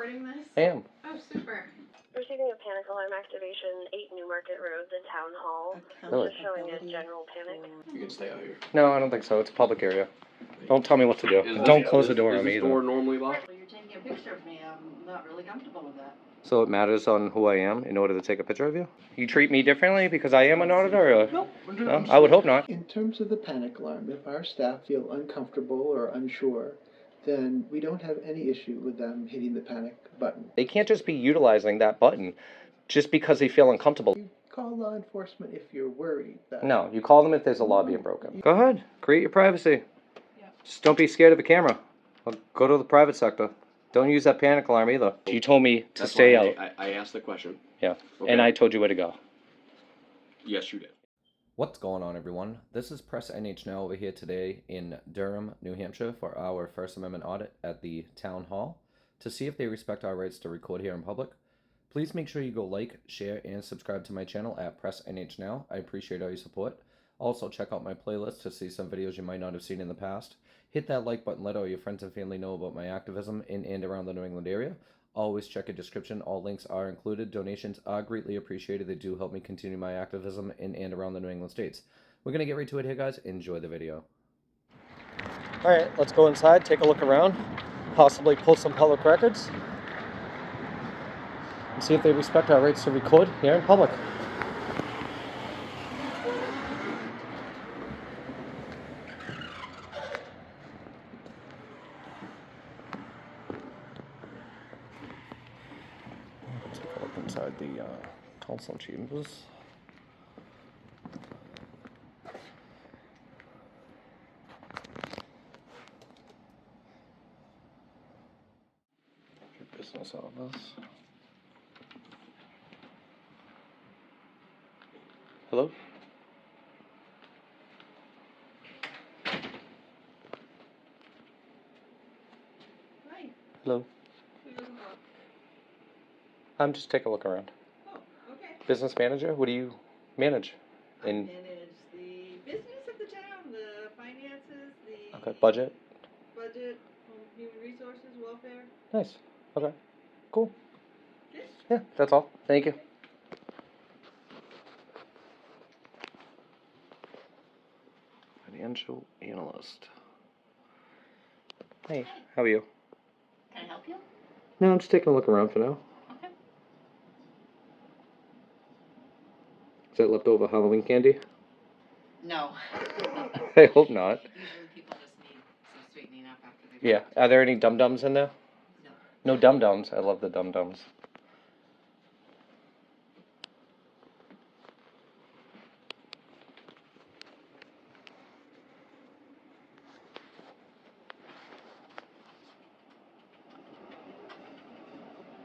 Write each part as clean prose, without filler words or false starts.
recording this? I am. Oh, super. Receiving a panic alarm activation, 8 Newmarket Road, the town hall. Really? Just showing a general panic. You can stay out here. No, I don't think so. It's a public area. Don't tell me what to do. Don't close the door on me Is this either. door normally locked? Well, you're taking a picture of me. I'm not really comfortable with that. So it matters on who I am in order to take a picture of you? You treat me differently because I am an auditor? Or... No, I would hope not. In terms of the panic alarm, if our staff feel uncomfortable or unsure, then we don't have any issue with them hitting the panic button. They can't just be utilizing that button just because they feel uncomfortable. You call law enforcement if you're worried that... No, you call them if there's a law being broken. Go ahead. Create your privacy. Yeah. Just don't be scared of the camera. Or go to the private sector. Don't use that panic alarm either. You told me to stay out. I asked the question. Yeah. Okay. And I told you where to go. Yes, you did. What's going on, everyone? This is Press NH Now over here today in Durham, New Hampshire for our First Amendment audit at the Town Hall to see if they respect our rights to record here in public. Please make sure you go like, share, and subscribe to my channel at Press NH Now. I appreciate all your support. Also, check out my playlist to see some videos you might not have seen in the past. Hit that like button, let all your friends and family know about my activism in and around the New England area. Always check a description. All links are included. Donations are greatly appreciated. They do help me continue my activism in and around the New England states. We're going to get right to it here, guys. Enjoy the video. All right, let's go inside, take a look around, possibly pull some public records, and see if they respect our rights to record here in public. Inside the council chambers. Your business office. Hello? Hi. Hello. I'm just taking a look around. Oh, okay. Business manager? What do you manage? I manage the business of the town, the finances, the... Okay, budget? Budget, human resources, welfare. Nice. Okay. Cool. Good. Yeah, that's all. Thank you. Financial analyst. Hey, how are you? Can I help you? No, I'm just taking a look around for now. Okay. Is that leftover Halloween candy? No. I hope not. Usually people just need some sweetening up after they... Yeah. Are there any dum-dums in there? No. No dum-dums. I love the dum-dums.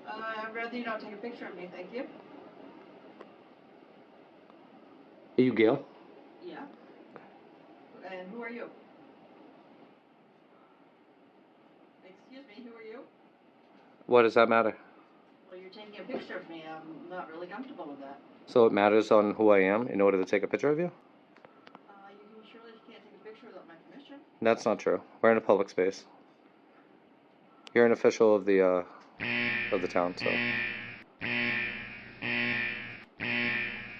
I'd rather you don't take a picture of me, thank you. Are you Gail? Yeah. And who are you? Excuse me, who are you? What does that matter? Well, you're taking a picture of me. I'm not really comfortable with that. So it matters on who I am in order to take a picture of you? You can surely can't take a picture without my permission. That's not true. We're in a public space. You're an official of the town, so.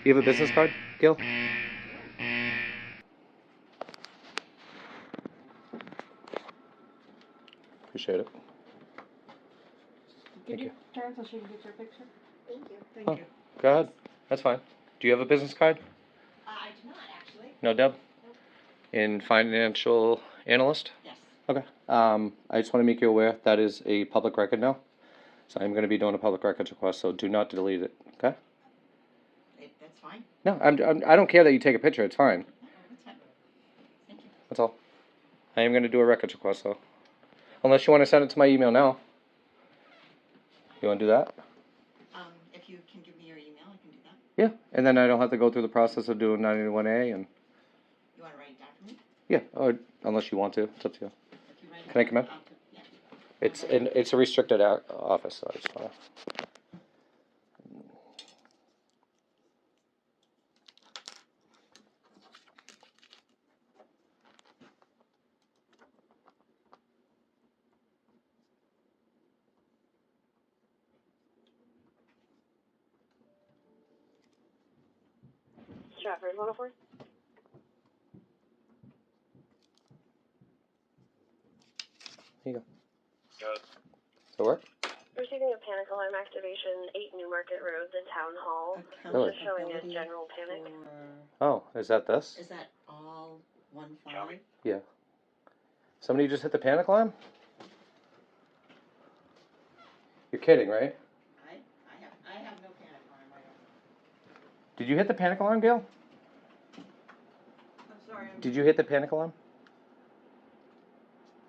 You have a business card, Gil? Appreciate it. Could Thank you. turn so she can get your picture? Thank you. Thank you. Go ahead. That's fine. Do you have a business card? I do not, actually. No, Deb? Nope. In financial analyst? Yes. Okay. I just want to make you aware that is a public record now. So I'm going to be doing a public records request, so do not delete it, okay? That's fine. No, I don't care that you take a picture. It's fine. No, that's fine. Thank you. That's all. I am going to do a records request, though. Unless you want to send it to my email now. You want to do that? If you can give me your email, I can do that. Yeah, and then I don't have to go through the process of doing 91A and... You want to write it down for me? Yeah, or unless you want to. It's up to you. If you write it Can I down, come in? yeah. It's a restricted office, so it's fine. Stratford 104. Here you go. Good. Does it work? Receiving a panic alarm activation, 8 Newmarket Road, the Town Hall. Really? Just showing a general panic. Oh, is that this? Is that all 1-5? Yeah. Somebody just hit the panic alarm? You're kidding, right? I have no panic alarm. I don't. Did you hit the panic alarm, Gail? I'm sorry. Did you hit the panic alarm?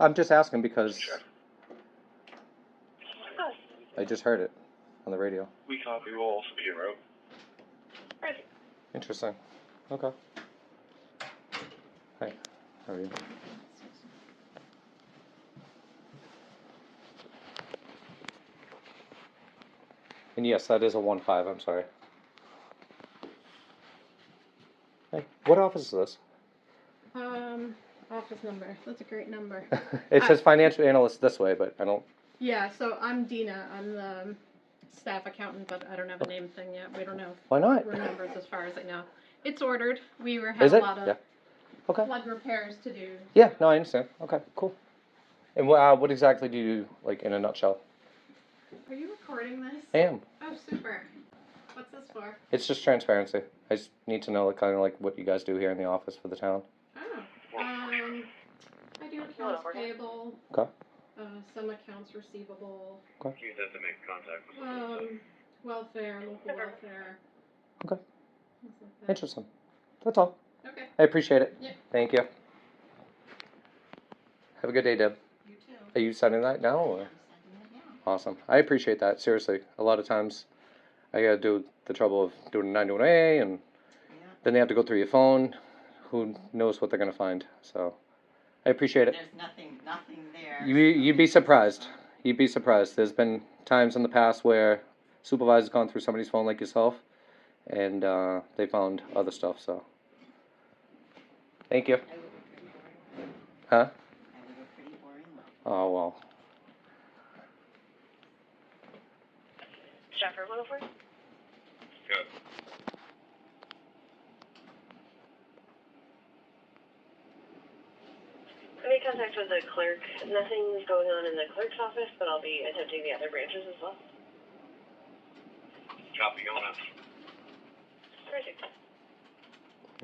I'm just asking because I just heard it on the radio. We copy all speed road. Perfect. Interesting. Okay. Hi. How are you? And yes, that is a 1-5. I'm sorry. Hey, what office is this? Office number. That's a great number. It says financial analyst this way, but I don't. Yeah, so I'm Dina. I'm the staff accountant, but I don't have a name thing yet. We don't know Why not? numbers as far as I know. It's ordered. We had Is a it? lot of Yeah. Okay. flood repairs to do. Yeah. No, I understand. Okay. Cool. And what exactly do you do, like in a nutshell? Are you recording this? I am. Oh, super. What's this for? It's just transparency. I just need to know, like, kind of like what you guys do here in the office for the town. Oh, I do accounts payable. Okay. Some accounts receivable. Use that to make contact with Welfare, local welfare. Okay. Things like that. Interesting. That's all. Okay. I appreciate it. Yeah. Thank you. Have a good day, Deb. You too. Are you sending that now? Or? I'm sending it now. Awesome. I appreciate that. Seriously. A lot of times I gotta do the trouble of doing a 921A and Yeah. then they have to go through your phone. Who knows what they're gonna find? So I appreciate it. There's nothing there. You'd be surprised. You'd be surprised. There's been times in the past where supervisors gone through somebody's phone like yourself, and they found other stuff. So, thank you. I live a pretty boring life. Huh? I live a pretty boring life. Oh well. Stratford 104. Good. I made contact with the clerk. Nothing's going on in the clerk's office, but I'll be attempting the other branches as well. Copy on it. Perfect.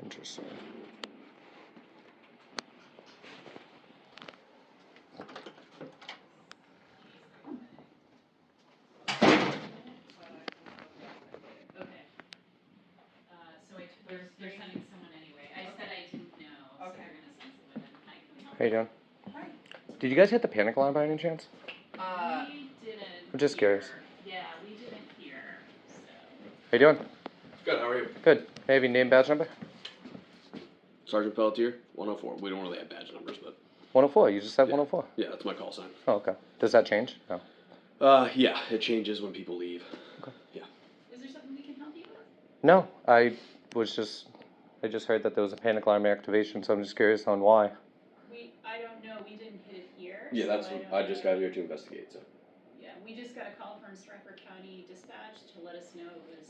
Interesting. They're sending someone anyway. I said I didn't know, so they're gonna send someone and I can help. How you doing? Hi. Did you guys hit the panic alarm by any chance? We didn't. I'm just curious. Yeah, we didn't hear, so. How you doing? Good, how are you? Good. May I have your name, badge number? Sergeant Pelletier, 104. We don't really have badge numbers, but 104. You just said Yeah. 104. yeah, that's my call sign. Oh, okay. Does that change? No. Yeah, it changes when people leave. Is there something we can help you with? No. I just heard that there was a panic alarm activation, so I'm just curious on why. I don't know, we didn't hit it here. Yeah, so that's don't I just know. got here to investigate, so. Yeah, we just got a call from Stratford County Dispatch to let us know it was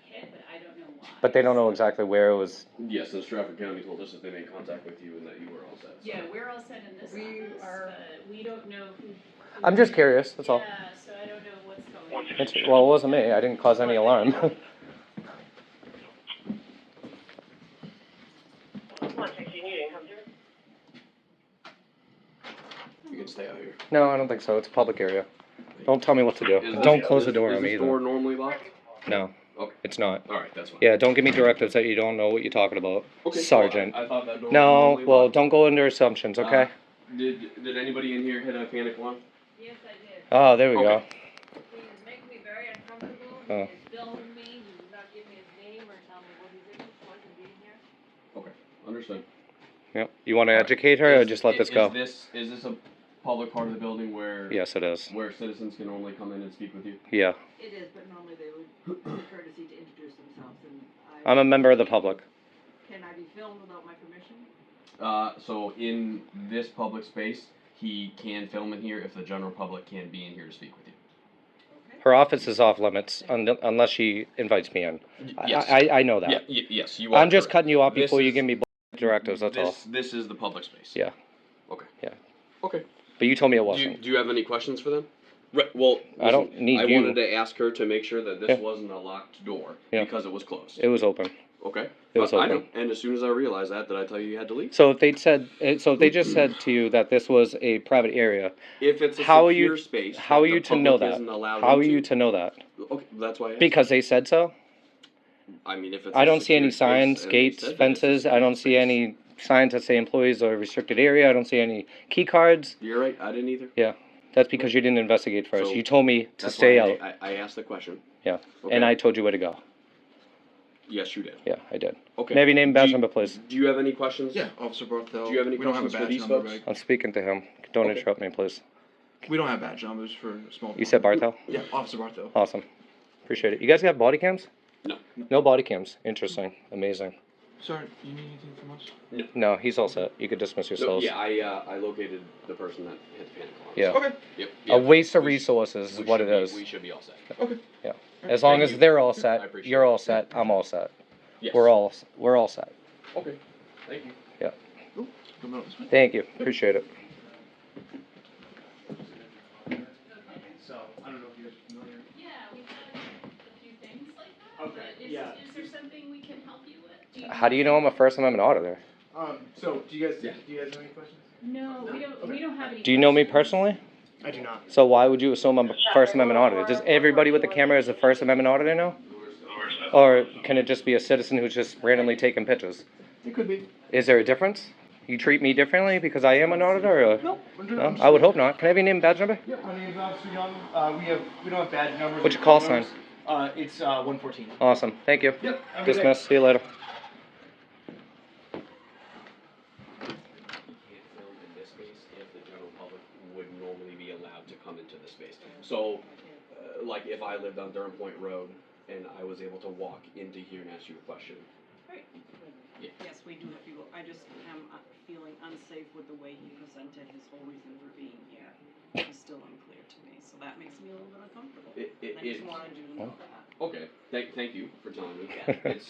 hit, but I don't know why. But they don't know exactly where it was. Yes, so Stratford County told us that they made contact with you and that you were all set. So. Yeah, we're all set in this office, but we don't know who. I'm just curious, that's all. Yeah, so I don't know what's going on. Well, it wasn't me. I didn't cause any alarm. 116, you didn't come through. You can stay out here. No, I don't think so. It's a public area. Don't tell me what to do. Is Don't this- close the door is on me this door either. normally locked? No, Okay. it's not. Alright, that's fine. Yeah, don't give me directives that you don't know what you're talking about, Okay, Sergeant. Well, I thought that door was No, normally well, locked. don't go into assumptions, okay? Did anybody in here hit a panic alarm? Yes, I did. Oh, there we go. Okay. He was making me very uncomfortable. Oh. He was filming me. He would not give me his name or tell me what his interest was in being here. Okay, understood. Yep. You want to educate her or just let this go? Is this a public part of the building where Yes, it is. where citizens can only come in and speak with you? Yeah. It is, but normally they would do a courtesy to introduce themselves, and I'm a member of the public. Can I be filmed without my permission? So in this public space, he can film in here if the general public can't be in here to speak with you. Okay. Her office is off limits unless she invites me in. Yes. I know that. Yes, you are. I'm just correct. cutting you off This before you is- give me directives, that's all. This is the public space. Yeah. Okay. Yeah. Okay. But you told me it Do wasn't. you have any questions for them? Right. Well, I don't need I you. wanted to ask her to make sure that this Yeah. wasn't a locked door Yeah. because it was closed. It was open. Okay. It was I open. know. And as soon as I realized that, did I tell you you had to leave? So if they just said to you that this was a private area, If it's a how are secure you space, how that are you the to know public that? isn't allowed How are into- you to know that? Okay, that's why. I asked. Because they said so? I mean, if it's. I a don't see any secure space signs, and they gates, said that it's a fences. I secure don't see space- any signs that say employees or restricted area. I don't see any key cards. You're right. I didn't either. Yeah. That's because you didn't investigate first. So, You told me to That's stay why out. I asked the question. Yeah. Okay. And I told you where to go. Yes, you did. Yeah, I did. Okay. May I have your name and badge Do you- number, please? Do you have any questions? Yeah, Officer Barthel. Do you have any We don't have a questions for badge these number, folks? but I'm speaking to him. Don't Okay. interrupt me, please. we don't have badge numbers for small. You said Barthel? Yeah, Officer Barthel. Awesome. Appreciate it. You guys have body cams? No. No body cams. Interesting. Amazing. Sir, you need anything from us? No, he's all set. You could dismiss No, yourselves. yeah, I located the person that hit the panic alarm. Yeah. Okay. Yep. A waste of We sh- resources is we what should it be- is. We should be all set. Okay. Yeah. Alright, As long thank as you. they're all I set, appreciate you're it. all set, I'm all set. Yes. We're all set. Okay. Thank you. Come out this way. Thank you. Appreciate it. So, I don't know if you guys are familiar. Yeah, we had a few things like that. Okay, but yeah. Is there something we can help you with? How do you know I'm a First Amendment auditor? So, do you guys have any questions? No, we don't have any. Do you know me questions. personally? I do not. So why would you assume I'm a First Amendment auditor? Does everybody with the camera is a First Amendment auditor now? Or can it just be a citizen who's just randomly taking pictures? It could be. Is there a difference? You treat me differently because I am an auditor? Or? No, No? I would hope not. Can I have your name and badge number? Yeah, my name's Officer Young. We don't have badge numbers. What's or your call photos. It's 114. Awesome. Thank you. Yep. have a good day. Dismiss. See you later. Can't film in this space if the general public would normally be allowed to come into the space. So, like if I lived on Durham Point Road and I was able to walk into here and ask you a question. Right. Yeah. Yes, we do have people, I just am feeling unsafe with the way he presented his whole reason for being here. It's still unclear to me, so that makes me a little bit uncomfortable. I just wanted you to know that. Okay. Thank you for telling me.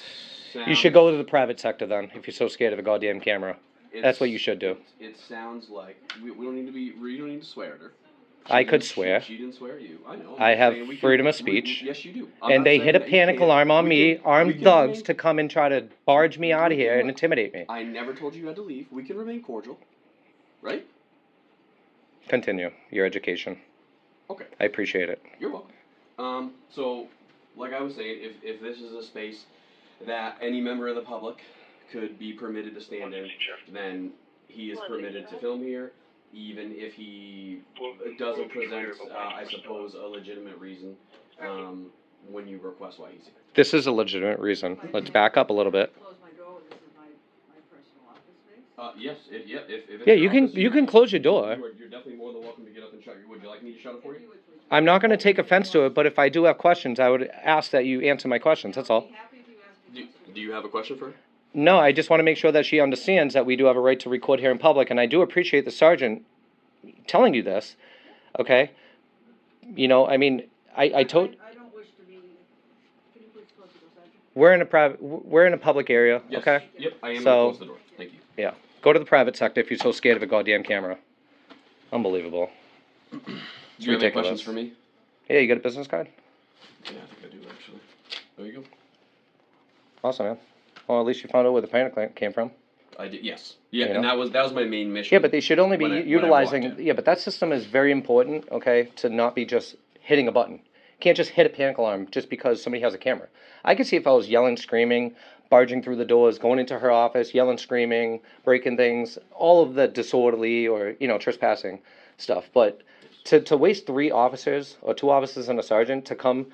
You should go to the private sector then, if you're so scared of a goddamn camera. That's what you should do. It sounds like we don't need to be. We don't need to swear at her. I could swear. She didn't swear at you. I know. I I'm have saying we can- freedom of we- speech. yes, you do. I'm And not they saying hit a that you panic can't. alarm on We me, can- armed we can thugs, remain- to come and try to barge me out of here can- and intimidate me. I never told you you had to leave. We can remain cordial, right? Continue your education. Okay. I appreciate it. You're welcome. So, like I was saying, if this is a space that any member of the public could be permitted to stand in, then he is permitted to film here, even if he doesn't present, I suppose, a legitimate reason, when you request why he's here. This is a legitimate reason. Let's back up a little bit. Close my door, this is my personal office space. Yes, if it's Yeah, your you can office, you can close your door. You're definitely more than welcome to get up and shut your. Would you like me to shut it for you? I'm not going to take offense to it, but if I do have questions, I would ask that you answer my questions. That's all. Happy if you ask me Do you have a question for her? No, I just want to make sure that she understands that we do have a right to record here in public, and I do appreciate the sergeant telling you this. Okay, you know, I mean, I told. I don't wish to be, can you please close the door, Sergeant? We're in a public area. Yes. Okay. Yep, I am So- gonna close the door. Thank you. Yeah. Go to the private sector if you're so scared of a goddamn camera. Unbelievable. Do you have any questions ridiculous. for me? Yeah, you got a business card? Yeah, I think I do actually. There you go. Awesome, man. Well, at least you found out where the panic lamp came from. I did. Yes. Yeah, You and know? that was my main mission. Yeah, but they should only be when I walked utilizing. in. Yeah, but that system is very important. Okay, to not be just hitting a button. You can't just hit a panic alarm just because somebody has a camera. I could see if I was yelling, screaming, barging through the doors, going into her office, yelling, screaming, breaking things, all of the disorderly or trespassing stuff. But to waste 3 officers or 2 officers and a sergeant to come.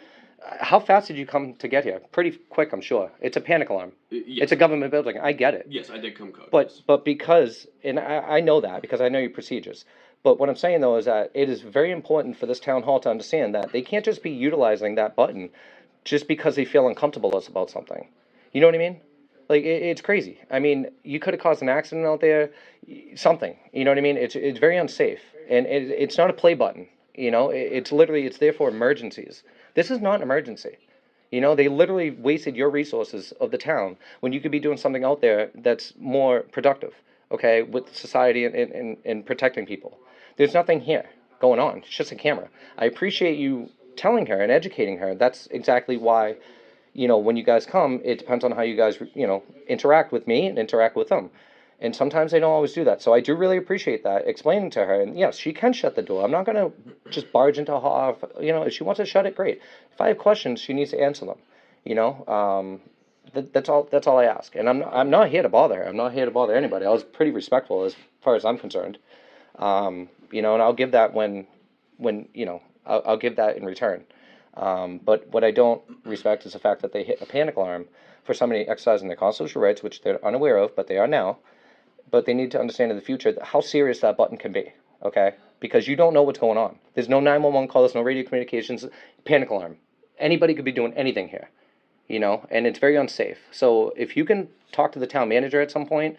How fast did you come to get here? Pretty quick, I'm sure. It's a panic alarm. Yes. It's a government building. I get it. Yes, I did come code. But yes. but because, and I know that because I know your procedures. But what I'm saying though is that it is very important for this town hall to understand that they can't just be utilizing that button just because they feel uncomfortable about something. You know what I mean? Like it's crazy. I mean, you could have caused an accident out there, something. You know what I mean? It's very unsafe, and it's not a play button. You know, it's literally, it's there for emergencies. This is not an emergency. You know, they literally wasted your resources of the town when you could be doing something out there that's more productive, okay, with society and protecting people. There's nothing here going on. It's just a camera. I appreciate you telling her and educating her. That's exactly why, you know, when you guys come, it depends on how you guys, you know, interact with me and interact with them. And sometimes they don't always do that. So I do really appreciate that, explaining to her. And yes, she can shut the door. I'm not going to just barge into her. You know, if she wants to shut it, great. If I have questions, she needs to answer them. You know, that's all I ask. And I'm not here to bother her. I'm not here to bother anybody. I was pretty respectful as far as I'm concerned. You know, and I'll give that when you know, I'll give that in return. But what I don't respect is the fact that they hit a panic alarm for somebody exercising their constitutional rights, which they're unaware of, but they are now. But they need to understand in the future how serious that button can be, okay? Because you don't know what's going on. There's no 911 call, there's no radio communications, panic alarm. Anybody could be doing anything here, you know, and it's very unsafe. So if you can talk to the town manager at some point,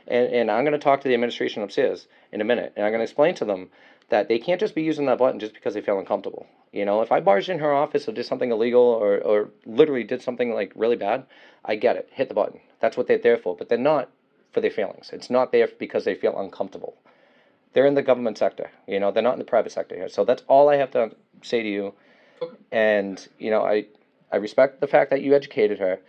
and I'm going to talk to the administration upstairs in a minute, and I'm going to explain to them that they can't just be using that button just because they feel uncomfortable. You know, if I barged in her office or did something illegal or literally did something like really bad, I get it, hit the button. That's what they're there for, but they're not for their feelings. It's not there because they feel uncomfortable. They're in the government sector, you know, they're not in the private sector here. So that's all I have to say to you. Okay. And, you know, I respect the fact that you educated her,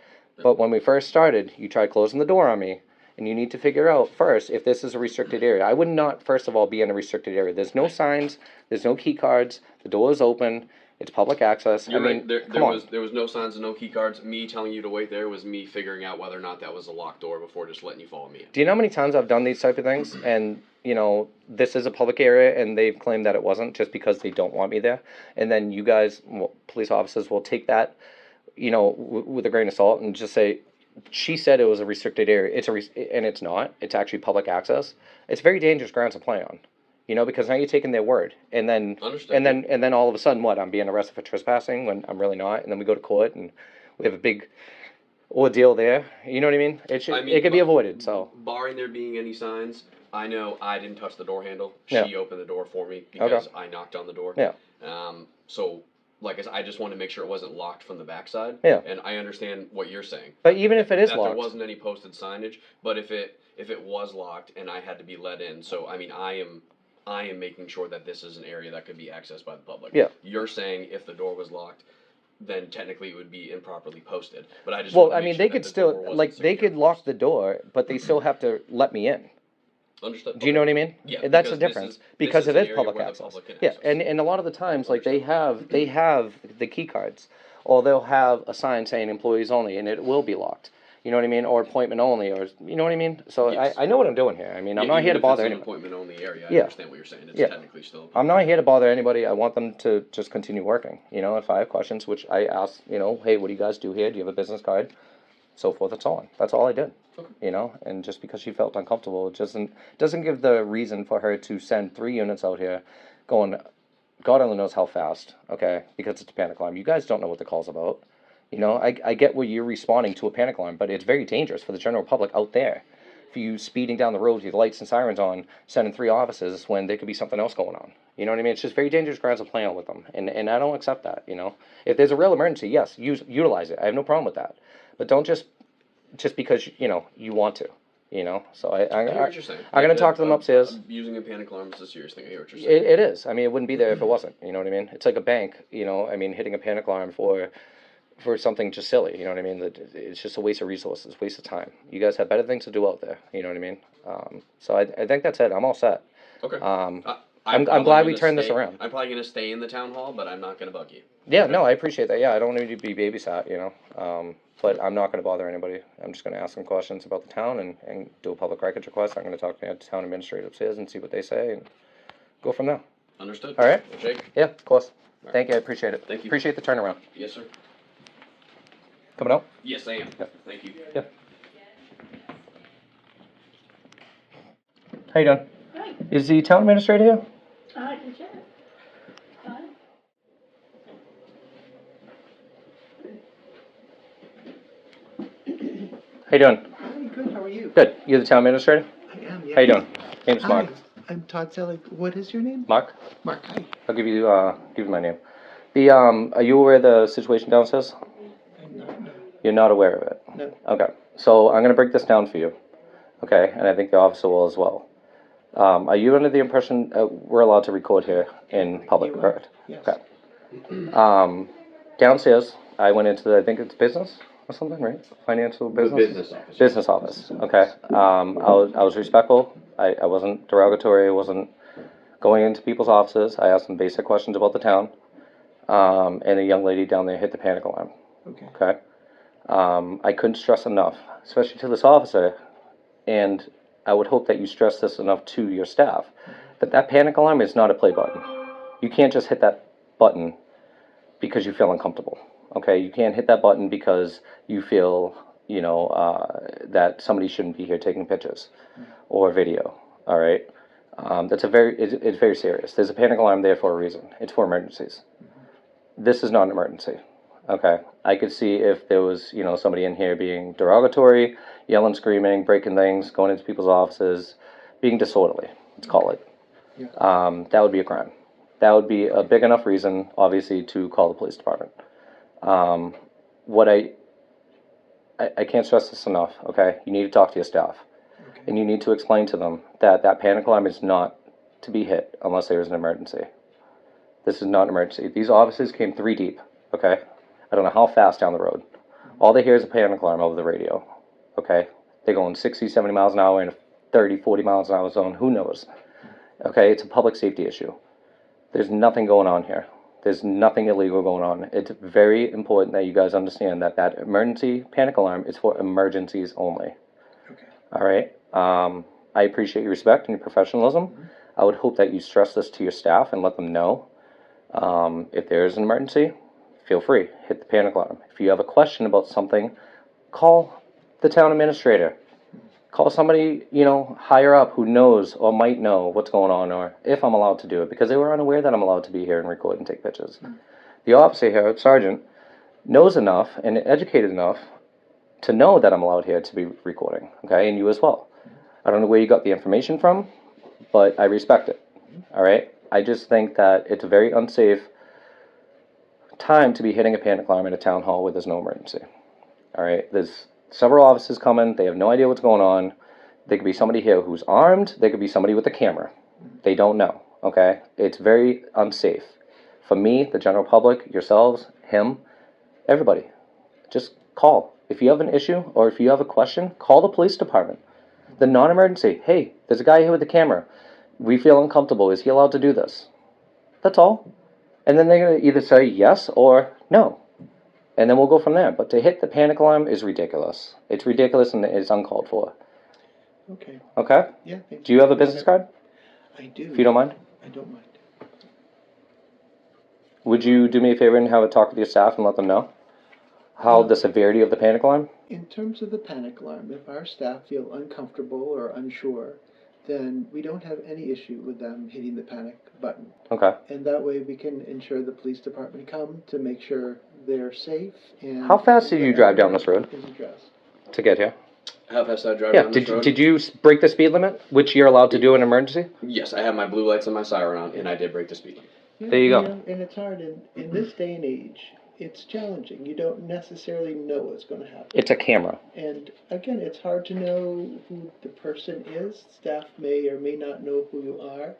but when we first started, you tried closing the door on me, and you need to figure out first if this is a restricted area. I would not, first of all, be in a restricted area. There's no signs, there's no key cards, the door is open, it's public access. You're I mean, right. come There was no signs and no key cards. Me telling you to wait there was me figuring out whether or not that was a locked door before just letting you follow me in. Do you know how many times I've done these type of things, and, you know, this is a public area, and they've claimed that it wasn't just because they don't want me there, and then you guys, police officers, will take that, you know, with a grain of salt and just say, she said it was a restricted area. And it's not. It's actually public access. It's very dangerous ground to play on, you know, because now you're taking their word, and then all of a sudden, what? I'm being arrested for trespassing when I'm really not, and then we go to court and we have a big ordeal there. You know what I mean? It could be avoided. So barring there being any signs, I know I didn't touch the door handle. Yeah. She opened the door for me because Okay. I knocked on the door. Yeah. So, like I said, I just wanted to make sure it wasn't locked from the backside. Yeah. And I understand what you're saying. But even if it is that locked, there wasn't any posted signage. But if it was locked and I had to be let in, so I mean, I am making sure that this is an area that could be accessed by the public. Yeah. You're saying if the door was locked, then technically it would be improperly posted. But I just well, wanted to I make mean, sure they that could the still, door wasn't like, they secure. could lock the door, but they still have to let me in. Understood. Do you know what I mean? Yeah, And that's the because this difference. is- this Because is it an is area public where the access. public can Yeah, access. and a lot of the times, like, they have the key cards, or they'll have a sign saying employees only, and it will be locked. You know what I mean? Or appointment only, or, you know what I mean? So Yes. I know what I'm doing here. I mean, I'm Yeah, not even here to if bother it's an anyone. appointment only area. I Yeah. understand what you're saying. It's Yeah. technically still. I'm not here to bother anybody. I want them to just continue working. You know, if I have questions, which I ask, you know, hey, what do you guys do here? Do you have a business card? So forth and so on. That's all I did. Okay. You know, and just because she felt uncomfortable, it doesn't give the reason for her to send 3 units out here going, God only knows how fast, okay, because it's a panic alarm. You guys don't know what the call's about. You know, I get where you're responding to a panic alarm, but it's very dangerous for the general public out there. For you speeding down the road with your lights and sirens on, sending 3 officers when there could be something else going on. You know what I mean? It's just very dangerous grounds to play on with them, and I don't accept that, you know. If there's a real emergency, yes, utilize it. I have no problem with that. But don't just because, you know, you want to, you know. So I hear what you're saying. I'm going to talk to them upstairs. Using a panic alarm is a serious thing. I hear what you're saying. It is. I mean, it wouldn't be there if it wasn't. You know what I mean? It's like a bank, you know. I mean, hitting a panic alarm for something just silly, you know what I mean? It's just a waste of resources, waste of time. You guys have better things to do out there, you know what I mean? So I think that's it. I'm all set. Okay. I'm glad we turned this around. I'm probably going to stay in the town hall, but I'm not going to bug you. Yeah, no, I appreciate that. Yeah, I don't need to be babysat, you know. But I'm not going to bother anybody. I'm just going to ask them questions about the town and do a public records request. I'm going to talk to the town administrator upstairs and see what they say and go from there. Understood. All right? Jake? Yeah, of course. Right. Thank you. I appreciate it. Thank you. Appreciate the turnaround. Yes, sir. Coming out? Yes, I am. Yeah. Thank you. Yeah. How you doing? Hi. Is the town administrator here? I can check. Hi. How you doing? Hi, good, how are you? Good. You're the town administrator? I am, yeah. How you doing? Name's Mark. I'm Todd Selig. What is your name? Mark? Mark, hi. I'll give you my name. Are you aware of the situation downstairs? I'm not, no. You're not aware of it? No. Okay. So I'm gonna break this down for you. Okay, and I think the officer will as well. Are you under the impression we're allowed to record here in public, You are, correct? yes. Okay. Downstairs, I went into I think it's business or something, right? Financial business? business office. Business office, okay. I was respectful. I wasn't derogatory. I wasn't going into people's offices. I asked them basic questions about the town. And a young lady down there hit the panic alarm. Okay. Okay. I couldn't stress enough, especially to this officer, and I would hope that you stress this enough to your staff, that panic alarm is not a play button. You can't just hit that button because you feel uncomfortable. Okay, you can't hit that button because you feel, that somebody shouldn't be here taking pictures or video. All right, it's very serious. There's a panic alarm there for a reason. It's for emergencies. This is not an emergency. Okay, I could see if there was, somebody in here being derogatory, yelling, screaming, breaking things, going into people's offices, being disorderly, let's call it. Yeah. That would be a crime. That would be a big enough reason, obviously, to call the police department. What I can't stress this enough, okay? You need to talk to your staff. Okay. And you need to explain to them that panic alarm is not to be hit unless there is an emergency. This is not an emergency. These officers came 3 deep, okay? I don't know how fast down the road. All they hear is a panic alarm over the radio, okay? They're going 60, 70 miles an hour in a 30, 40 miles an hour zone. Who knows? Okay, it's a public safety issue. There's nothing going on here. There's nothing illegal going on. It's very important that you guys understand that emergency panic alarm is for emergencies only. Okay. All right? I appreciate your respect and your professionalism. Mm-hmm. I would hope that you stress this to your staff and let them know. If there is an emergency, feel free, hit the panic alarm. If you have a question about something, call the town administrator. Call somebody, higher up who knows or might know what's going on, or if I'm allowed to do it, because they were unaware that I'm allowed to be here and record and take pictures. The officer here, Sergeant, knows enough and educated enough to know that I'm allowed here to be recording, okay, and you as well. I don't know where you got the information from, but I respect it, all right? I just think that it's a very unsafe time to be hitting a panic alarm in a town hall where there's no emergency. All right, there's several officers coming. They have no idea what's going on. There could be somebody here who's armed. There could be somebody with a camera. They don't know, okay? It's very unsafe. For me, the general public, yourselves, him, everybody, just call. If you have an issue or if you have a question, call the police department. The non-emergency, hey, there's a guy here with a camera. We feel uncomfortable. Is he allowed to do this? That's all. And then they're going to either say yes or no. And then we'll go from there. But to hit the panic alarm is ridiculous. It's ridiculous and it's uncalled for. Okay. Okay? Yeah, thank you. Do you have a business card? I do. If you don't mind? I don't mind. Would you do me a favor and have a talk with your staff and let them know how the severity of the panic alarm? In terms of the panic alarm, if our staff feel uncomfortable or unsure, then we don't have any issue with them hitting the panic button. Okay. And that way we can ensure the police department come to make sure they're safe. And how fast did you drive down this road is addressed. to get here? How fast I drive down this road? Did you break the speed limit, which you're allowed to do in an emergency? Yes, I have my blue lights and my siren on, and I did break the speed limit. There you go. And it's hard in this day and age. It's challenging. You don't necessarily know what's going to happen. It's a camera. And again, it's hard to know who the person is. Staff may or may not know who you are.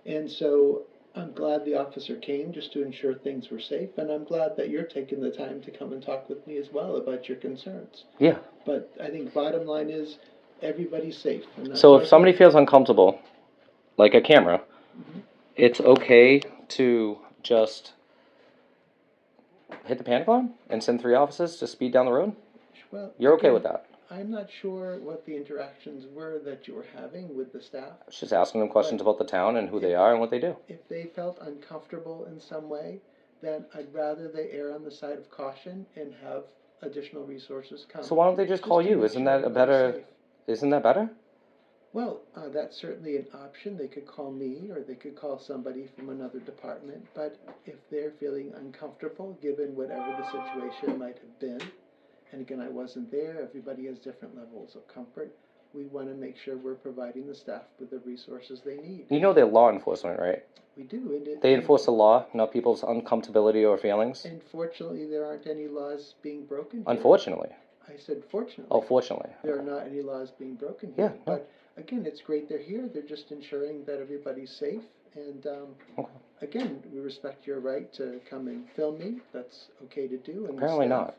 And so I'm glad the officer came just to ensure things were safe. And I'm glad that you're taking the time to come and talk with me as well about your concerns. Yeah. But I think bottom line is everybody's safe. And So if somebody feels uncomfortable, like a camera, it's okay to just hit the panic alarm and send 3 officers to speed down the road? Well, you're okay with that? I'm not sure what the interactions were that you were having with the staff. I was just asking them questions about the town and who they are and what they do. If they felt uncomfortable in some way, then I'd rather they err on the side of caution and have additional resources come. So why don't they just call you? Isn't that better? Well, that's certainly an option. They could call me or they could call somebody from another department. But if they're feeling uncomfortable, given whatever the situation might have been, and again, I wasn't there, everybody has different levels of comfort, we want to make sure we're providing the staff with the resources they need. You know they're law enforcement, right? We do. And They enforce the law, not people's uncomfortability or feelings. And fortunately, there aren't any laws being broken here. Unfortunately. I said fortunately. Oh, fortunately. There are not any laws being broken here. Yeah. No. But again, it's great they're here. They're just ensuring that everybody's safe. And again, we respect your right to come and film me. That's okay to do. And Apparently not.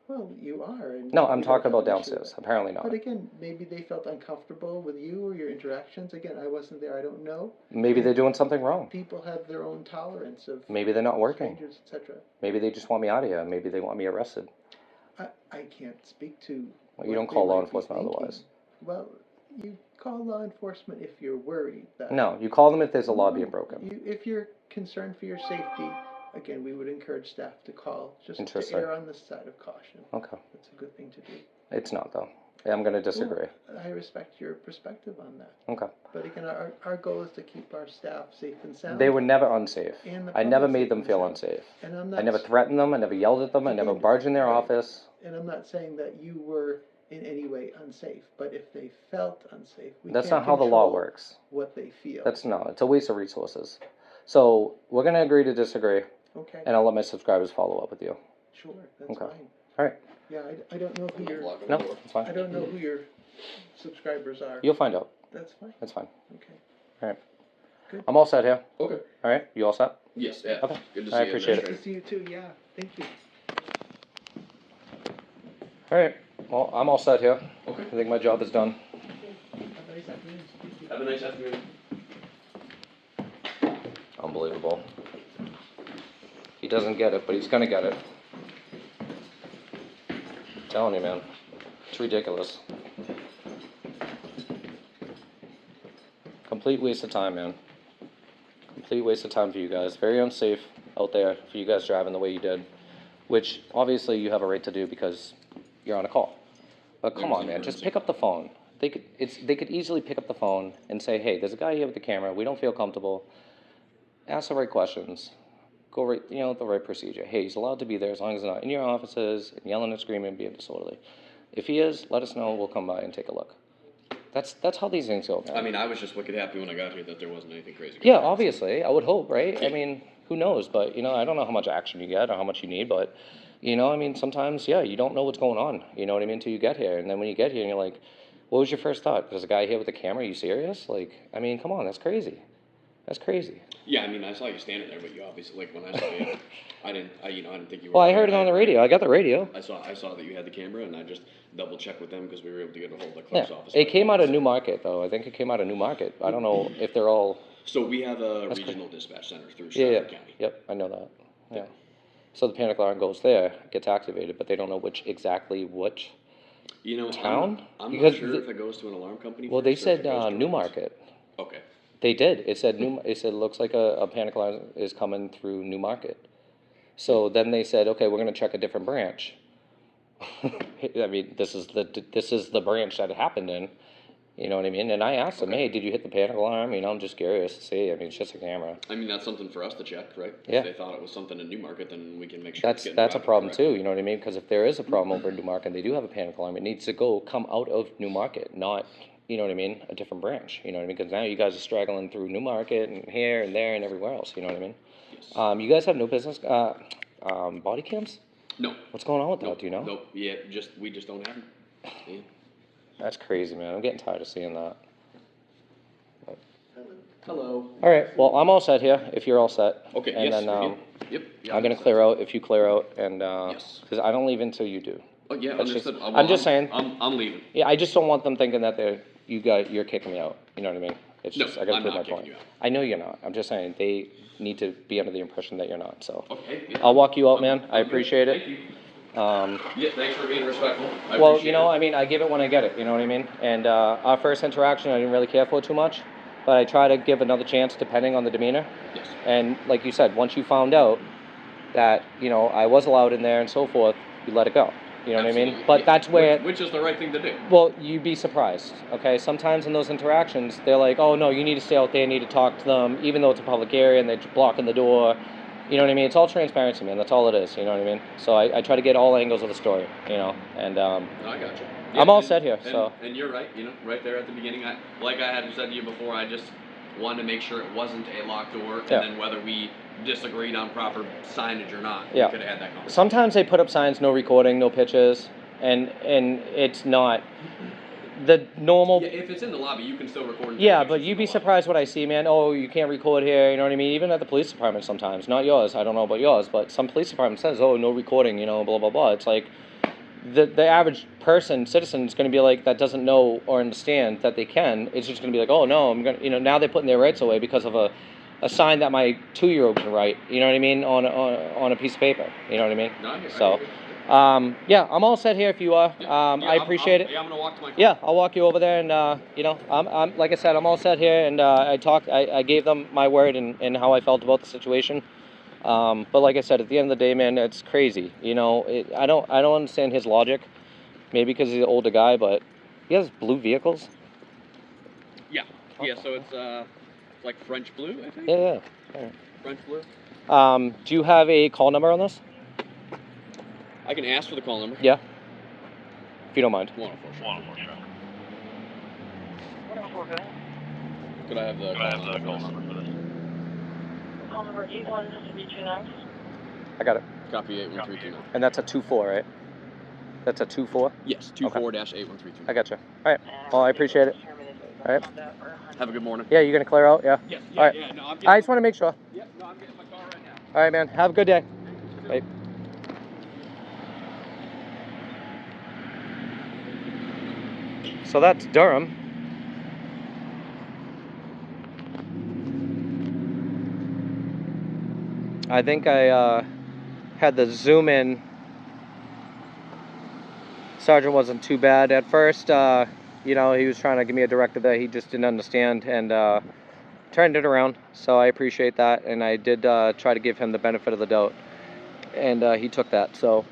Well, you are. And no, I'm talking about an issue downstairs. Apparently not. But again, maybe they felt uncomfortable with you or your interactions. Again, I wasn't there. I don't know. Maybe they're doing something wrong. People have their own tolerance of maybe they're not working. Strangers, etc. Maybe they just want me out of here. Maybe they want me arrested. I can't speak to. Well, you don't call law enforcement otherwise. Well, you call law enforcement if you're worried that. No, you call them if there's a law being broken. If you're concerned for your safety, again, we would encourage staff to call, just to err on the side of caution. Okay. That's a good thing to do. It's not, though. I'm going to disagree. Well, I respect your perspective on that. Okay. But again, our goal is to keep our staff safe and sound. They were never unsafe. I never made them feel unsafe. And I'm not, I never threatened them. I never yelled at them. I never barged in their office. And I'm not saying that you were in any way unsafe, but if they felt unsafe, that's not how the law works. What they feel. That's not. It's a waste of resources. So we're going to agree to disagree. Okay. And I'll let my subscribers follow up with you. Sure, that's okay. fine. All right. Yeah, I don't know who your. No, it's fine. I don't know who your subscribers are. You'll find out. That's fine. That's fine. Okay. All right. Good. I'm all set here. Okay. All right. You all set? Yes. Yeah. Okay. Good to see I you. appreciate it. Good to see you too. Yeah. Thank you. All right. Well, I'm all set here. Okay. I think my job is done. Have a nice afternoon. Thank you. Have a nice afternoon. Unbelievable. He doesn't get it, but he's gonna get it. I'm telling you, man. It's ridiculous. Complete waste of time, man. Complete waste of time for you guys. Very unsafe out there for you guys driving the way you did. Which, obviously, you have a right to do because you're on a call. But come on, man. Just pick up the phone. They could easily pick up the phone and say, hey, there's a guy here with the camera. We don't feel comfortable. Ask the right questions. Go right, the right procedure. Hey, he's allowed to be there as long as he's not in your offices and yelling and screaming and being disorderly. If he is, let us know. We'll come by and take a look. That's how these things go, man. I mean, I was just wicked happy when I got here that there wasn't anything crazy. Yeah, obviously. I would hope, right? I mean, who knows? But, I don't know how much action you get or how much you need. But, I mean, sometimes, yeah, you don't know what's going on. You know what I mean? Until you get here. And then when you get here and you're like, what was your first thought? There's a guy here with a camera. Are you serious? Like, I mean, come on. That's crazy. That's crazy. Yeah, I mean, I saw you standing there, but you obviously, like, when I saw you, I didn't think you were. Well, I heard it on the radio. I got the radio. I saw that you had the camera, and I just double checked with them because we were able to get a hold of the clerk's office. It came out of Newmarket, though. I think it came out of Newmarket. I don't know if they're all. So we have a regional dispatch center through Selig County. Yep, I know that. Yeah. So the panic alarm goes there, gets activated, but they don't know which town. I'm not sure if it goes to an alarm company. Well, they said Newmarket. Okay. They did. It said it looks like a panic alarm is coming through Newmarket. So then they said, okay, we're going to check a different branch. I mean, this is the branch that it happened in. You know what I mean? And I asked them, hey, did you hit the panic alarm? I'm just curious to see. I mean, it's just a camera. I mean, that's something for us to check, right? Yeah. If they thought it was something in Newmarket, then we can make sure. That's a problem too. You know what I mean? Because if there is a problem over in Newmarket, and they do have a panic alarm, it needs to come out of Newmarket, not. You know what I mean? A different branch. You know what I mean? Because now you guys are straggling through Newmarket and here and there and everywhere else. You know what I mean? Yes. You guys have no business body cams? No. What's going on with that? Do you know? Nope. Yeah. We just don't have them. Yeah. That's crazy, man. I'm getting tired of seeing that. Hello. All right. Well, I'm all set here. If you're all set. Okay. And yes. then Yep. I'm gonna clear out if you clear out and because I don't leave until you do. Oh yeah, That's understood. just- I'm just saying. I'm leaving. Yeah, I just don't want them thinking that you're kicking me out. You know what I mean? It's No, just I gotta I'm prove my not kicking point. you out. I know you're not. I'm just saying they need to be under the impression that you're not. So Okay. Yeah. I'll walk you out, man. I I'm good. appreciate it. Thank you. Um, Yeah, thanks for being respectful. I well, appreciate I it. mean, I give it when I get it. You know what I mean? And our first interaction, I didn't really care for too much, but I try to give another chance depending on the demeanor. Yes. And like you said, once you found out that I was allowed in there and so forth, you let it go. You know what I mean? Absolutely. But Yeah. that's where. Which is the right thing to do. Well, you'd be surprised, okay? Sometimes in those interactions, they're like, oh, no, you need to stay out there, you need to talk to them, even though it's a public area and they're blocking the door. You know what I mean? It's all transparency, man. That's all it is, you know what I mean? So I try to get all angles of the story, and I got you. I'm all set here. So. And you're right. You know, right there at the beginning, like I had said to you before, I just wanted to make sure it wasn't a locked door, and then whether we disagreed on proper signage or not, we could have had that conversation. Sometimes they put up signs, no recording, no pictures, and it's not the normal. Yeah, if it's in the lobby, you can still record. Yeah, but you'd be surprised what I see, man. Oh, you can't record here. You know what I mean? Even at the police department sometimes. Not yours. I don't know about yours, but some police department says, oh, no recording. You know, blah blah blah. It's like the average citizen is going to be like, that doesn't know or understand that they can. It's just going to be like, oh no, I'm gonna. You know, now they're putting their rights away because of a sign that my 2-year-old can write. You know what I mean? On a piece of paper. You know what I mean? No, so. Yeah, I'm all set here if you are. I appreciate it. Yeah, I'm gonna walk to my car. Yeah, I'll walk you over there, and you know, I'm like I said, I'm all set here, and I gave them my word and how I felt about the situation. But like I said, at the end of the day, man, it's crazy. You know, I don't understand his logic. Maybe because he's an older guy, but he has blue vehicles. Yeah, yeah. So it's like French blue, I think. Yeah. Right. French blue. Do you have a call number on this? I can ask for the call number. Yeah. If you don't mind. 104. 104, sure. Could I have the call number for this? Call number 81329. I got it. Copy 81329. And that's a 24, right? That's a 24? Yes, 24-81329. I got you. All right. Well, I appreciate it. All right. Have a good morning. Yeah, you gonna clear out? Yeah. Yes. All right. Yeah. No, I just want to make sure. Yeah. No, I'm getting my car right now. All right, man. Have a good day. Bye. So that's Durham. I think I had the zoom in. Sergeant wasn't too bad at first. You know, he was trying to give me a directive that he just didn't understand, and turned it around. So I appreciate that, and I did try to give him the benefit of the doubt, and he took that. So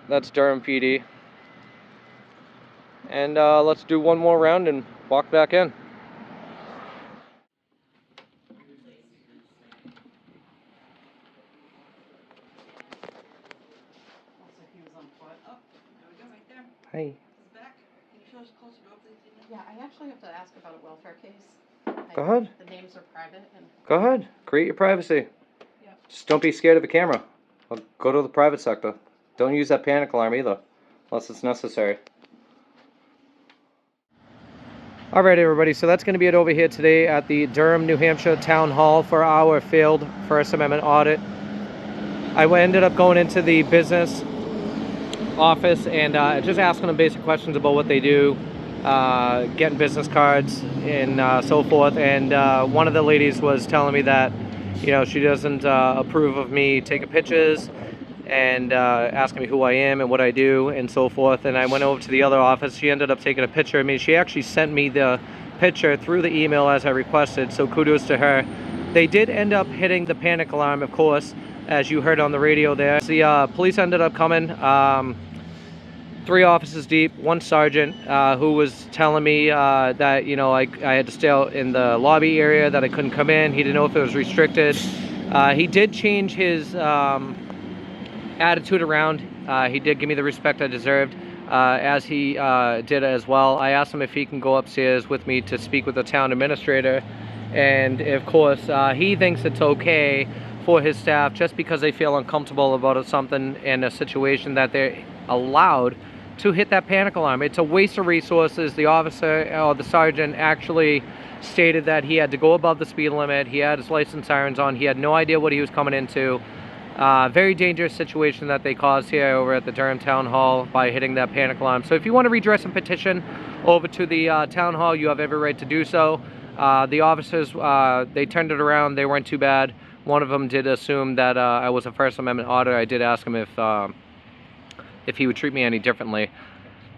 that's Durham PD. And let's do one more round and walk back in. Hey. Yeah, I actually have to ask about a welfare case. Go ahead. The names are private. And Go ahead. Create your privacy. Yep. Just don't be scared of a camera. Go to the private sector. Don't use that panic alarm either, unless it's necessary. Alright everybody, so that's going to be it over here today at the Durham, New Hampshire Town Hall for our failed First Amendment audit. I ended up going into the business office and just asking them basic questions about what they do, getting business cards and so forth. And one of the ladies was telling me that, you know, she doesn't approve of me taking pictures and asking me who I am and what I do and so forth. And I went over to the other office. She ended up taking a picture of me. She actually sent me the picture through the email as I requested, so kudos to her. They did end up hitting the panic alarm, of course, as you heard on the radio there. The police ended up coming, 3 officers deep, 1 sergeant who was telling me that, you know, I had to stay out in the lobby area, that I couldn't come in. He didn't know if it was restricted. He did change his attitude around. He did give me the respect I deserved, as he did as well. I asked him if he can go upstairs with me to speak with the town administrator, and of course he thinks it's okay for his staff, just because they feel uncomfortable about something in a situation, that they're allowed to hit that panic alarm. It's a waste of resources. The officer or the sergeant actually stated that he had to go above the speed limit. He had his license sirens on. He had no idea what he was coming into. Very dangerous situation that they caused here over at the Durham Town Hall by hitting that panic alarm. So if you want to redress and petition over to the Town Hall, you have every right to do so. The officers, they turned it around. They weren't too bad. One of them did assume that I was a First Amendment auditor. I did ask him if he would treat me any differently,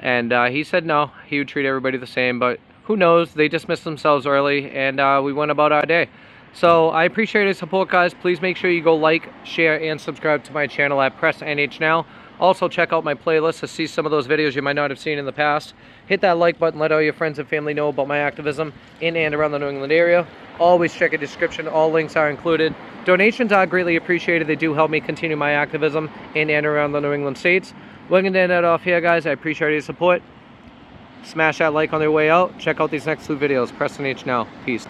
and he said no, he would treat everybody the same. But who knows? They dismissed themselves early, and we went about our day. So I appreciate your support, guys. Please make sure you go like, share, and subscribe to my channel at Press NH Now. Also, check out my playlist to see some of those videos you might not have seen in the past. Hit that like button, let all your friends and family know about my activism in and around the New England area. Always check a description, all links are included. Donations are greatly appreciated. They do help me continue my activism in and around the New England states. We're going to end it off here, guys. I appreciate your support. Smash that like on your way out. Check out these next 2 videos. Press NH now. Peace.